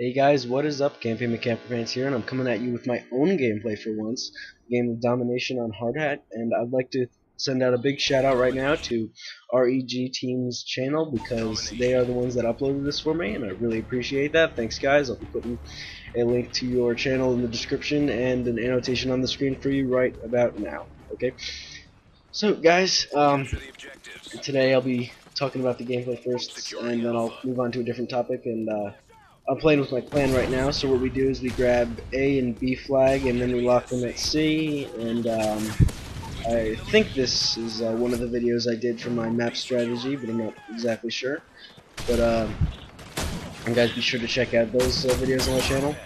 Hey guys, what is up? CampyMcCamperPants here, and I'm coming at you with my own gameplay for once, a game of domination on hard hat, and I'd like to send out a big shout out right now to ReGxTEAM's channel because they are the ones that uploaded this for me, and I really appreciate that. Thanks guys. I'll be putting a link to your channel in the description and an annotation on the screen for you right about now. Okay? So guys, today I'll be talking about the gameplay first, and then I'll move on to a different topic, and I'm playing with my clan right now, so what we do is we grab A and B flag, and then we lock them at C, and I think this is one of the videos I did for my map strategy, but I'm not exactly sure. But and guys, be sure to check out those videos on my channel.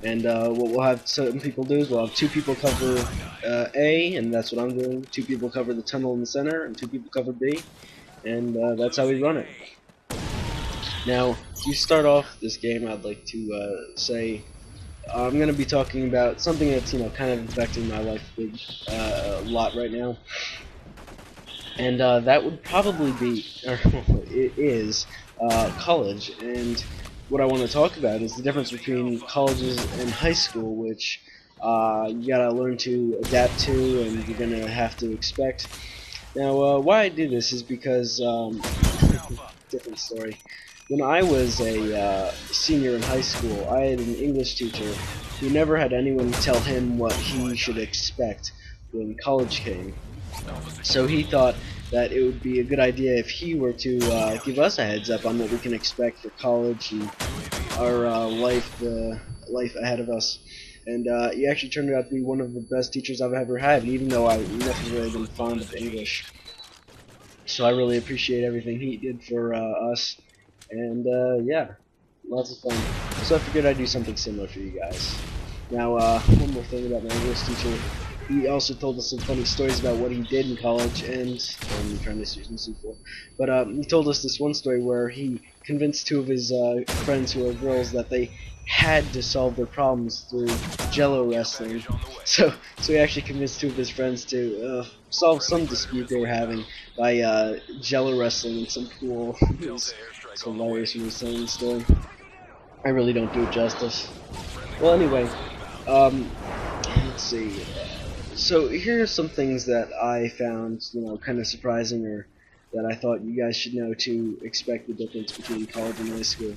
And what we'll have some people do is we'll have two people cover A, and that's what I'm doing. Two people cover the tunnel in the center, and two people cover B, and that's how we run it. Now, to start off this game, I'd like to say I'm going to be talking about something that's kind of affecting my life a lot right now, and that would probably be, or it is, college. And what I want to talk about is the difference between colleges and high school, which you gotta learn to adapt to, and you're gonna have to expect. Now, why I do this is because different story. When I was a senior in high school, I had an English teacher who never had anyone tell him what he should expect when college came. So he thought that it would be a good idea if he were to give us a heads up on what we can expect for college and our life ahead of us. And he actually turned out to be one of the best teachers I've ever had, even though I've never really been fond of English. So I really appreciate everything he did for us. And yeah, lots of fun. So I figured I'd do something similar for you guys. Now, one more thing about my English teacher. He also told us some funny stories about what he did in college, and I'm trying to use C4. But he told us this one story where he convinced two of his friends who are girls that they had to solve their problems through Jello wrestling. So he actually convinced two of his friends to solve some dispute they were having by Jello wrestling in some pool. It's hilarious when he's telling the story. I really don't do it justice. Well, anyway, let's see. So here are some things that I found, kind of surprising, or that I thought you guys should know to expect the difference between college and high school.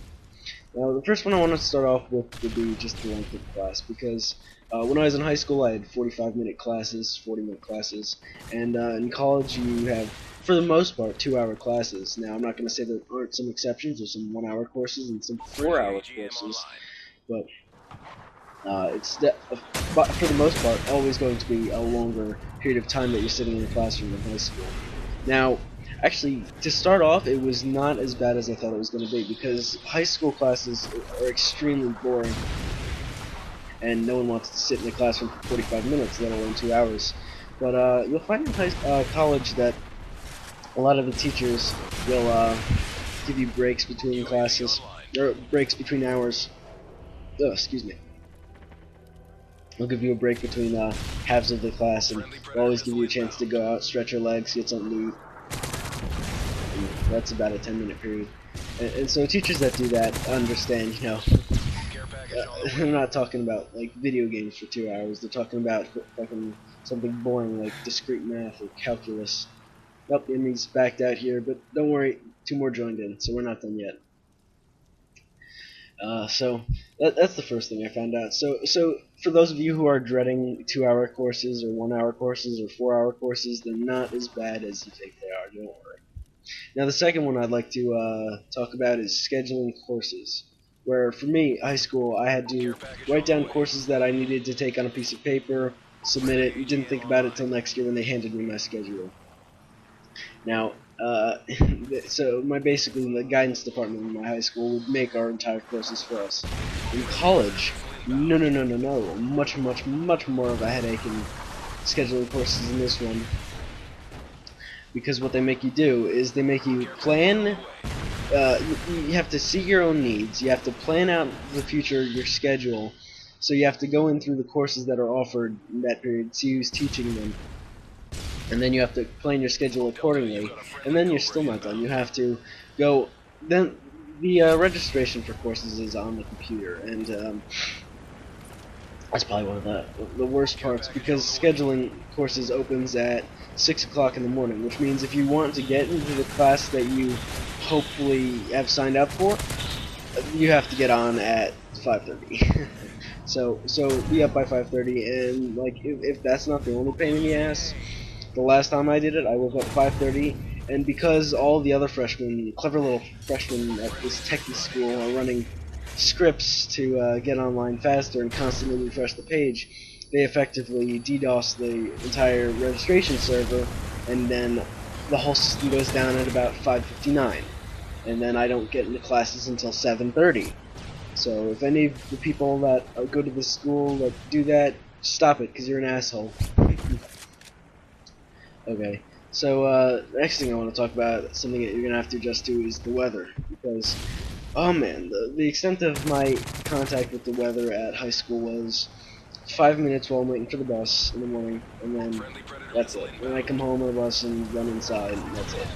Now, the first one I want to start off with would be just the length of class, because when I was in high school, I had 45-minute classes, 40-minute classes, and in college you have, for the most part, 2-hour classes. Now, I'm not going to say there aren't some exceptions. There's some 1-hour courses and some 4-hour courses, but it's for the most part always going to be a longer period of time that you're sitting in a classroom in high school. Now, actually, to start off, it was not as bad as I thought it was going to be, because high school classes are extremely boring, and no one wants to sit in a classroom for 45 minutes, let alone 2 hours. But you'll find in college that a lot of the teachers will give you breaks between classes, or breaks between hours. Excuse me. They'll give you a break between halves of the class, and they'll always give you a chance to go out, stretch your legs, get something to eat. And that's about a 10-minute period. And so teachers that do that understand, they're not talking about like video games for 2 hours. They're talking about fucking something boring like discrete math or calculus. Nope, the enemy's backed out here, but don't worry, 2 more joined in, so we're not done yet. So that's the first thing I found out. So for those of you who are dreading 2-hour courses or 1-hour courses or 4-hour courses, they're not as bad as you think they are. Don't worry. Now the second one I'd like to talk about is scheduling courses. Where for me, high school, I had to write down courses that I needed to take on a piece of paper, submit it. You didn't think about it till next year when they handed me my schedule. Now, so basically the guidance department in my high school would make our entire courses for us. In college, no, much more of a headache in scheduling courses in this one. Because what they make you do is they make you plan. You have to see your own needs. You have to plan out the future, your schedule. So you have to go in through the courses that are offered in that period, see who's teaching them. And then you have to plan your schedule accordingly, and then you're still not done. You have to go, then the registration for courses is on the computer, and that's probably one of the worst parts, because scheduling courses opens at 6 o'clock in the morning, which means if you want to get into the class that you hopefully have signed up for, you have to get on at 5:30. so be up by 5:30, and like if that's not the only pain in the ass, the last time I did it, I woke up 5:30, and because all the other freshmen, clever little freshmen at this techie school, are running scripts to get online faster and constantly refresh the page, they effectively DDoS the entire registration server, and then the whole system goes down at about 5:59, and then I don't get into classes until 7:30. So if any of the people that go to this school that do that, stop it, because you're an asshole. Okay, so next thing I want to talk about, something that you're going to have to adjust to, is the weather, because oh man, the extent of my contact with the weather at high school was 5 minutes while I'm waiting for the bus in the morning, and then that's it. Then I come home on the bus and run inside, and that's it.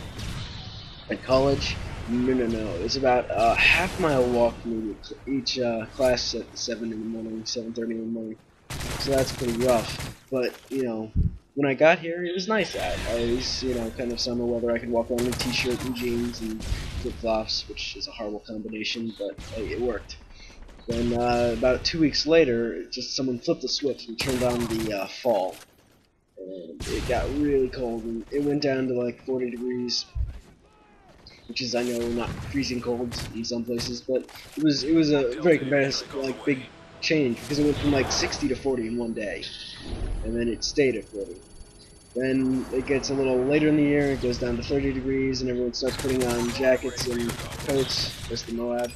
At college, no. It's about a half-mile walk from each class at 7 in the morning, 7:30 in the morning. So that's pretty rough. But, you know, when I got here, it was nice out. At least, you know, kind of summer weather. I could walk around in a t-shirt and jeans and flip-flops, which is a horrible combination, but hey, it worked. Then about 2 weeks later, just someone flipped the switch and turned on the fall. And it got really cold, and it went down to like 40 degrees, which is, I know, not freezing cold in some places, but it was a very like big change, because it went from like 60 to 40 in one day, and then it stayed at 40. Then it gets a little later in the year, it goes down to 30 degrees, and everyone starts putting on jackets and coats, just the Moab.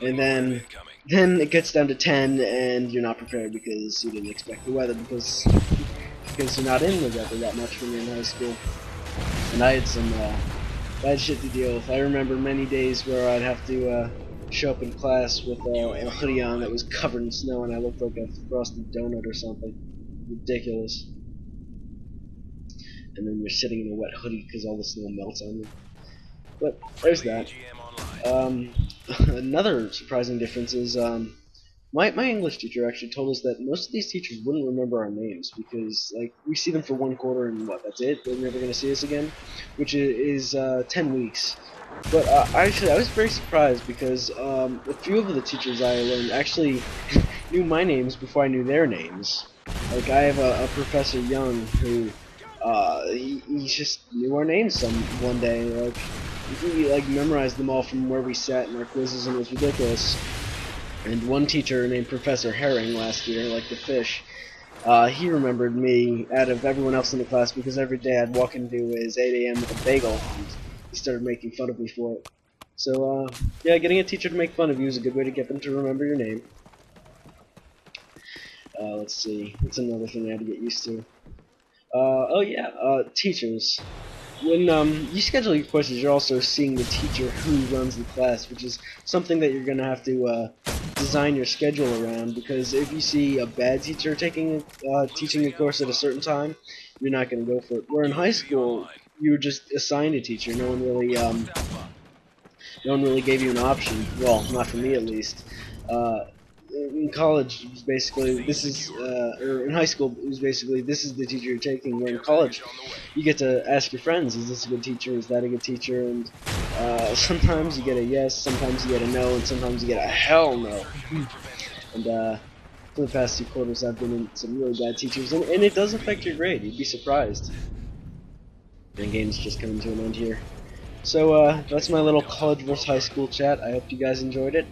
And then it gets down to 10, and you're not prepared because you didn't expect the weather, because you're not in the weather that much when you're in high school. And I had some bad shit to deal with. I remember many days where I'd have to show up in class with a hoodie on that was covered in snow, and I looked like a frosted donut or something. Ridiculous. And then you're sitting in a wet hoodie because all the snow melts on you. But there's that. Another surprising difference is my English teacher actually told us that most of these teachers wouldn't remember our names, because like we see them for 1 quarter and that's it. They're never gonna see us again, which is 10 weeks. But actually, I was very surprised, because a few of the teachers I learned actually knew my names before I knew their names. Like I have a Professor Young who he just knew our names one day. Like he like memorized them all from where we sat in our quizzes, and it was ridiculous. And one teacher named Professor Herring last year, like the fish, he remembered me out of everyone else in the class, because every day I'd walk into his 8 a.m. with a bagel, and he started making fun of me for it. So, yeah, getting a teacher to make fun of you is a good way to get them to remember your name. Let's see, what's another thing I had to get used to? Oh yeah, teachers. When you schedule your courses, you're also seeing the teacher who runs the class, which is something that you're going to have to design your schedule around, because if you see a bad teacher teaching a course at a certain time, you're not going to go for it. Where in high school, you were just assigned a teacher. No one really gave you an option. Well, not for me at least. In college, it was basically or in high school, it was basically this is the teacher you're taking. Where in college, you get to ask your friends, is this a good teacher? Is that a good teacher? And sometimes you get a yes, sometimes you get a no, and sometimes you get a hell no. And for the past 2 quarters, I've been in some really bad teachers, and it does affect your grade. You'd be surprised. And game's just coming to an end here. So that's my little college versus high school chat. I hope you guys enjoyed it.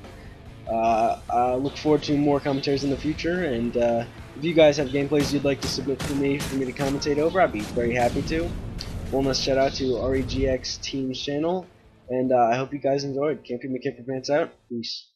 I look forward to more commentaries in the future, and if you guys have gameplays you'd like to submit to me for me to commentate over, I'd be very happy to. One last shout out to ReGxTEAM's channel, and I hope you guys enjoyed. CampyMcCamperPants out. Peace.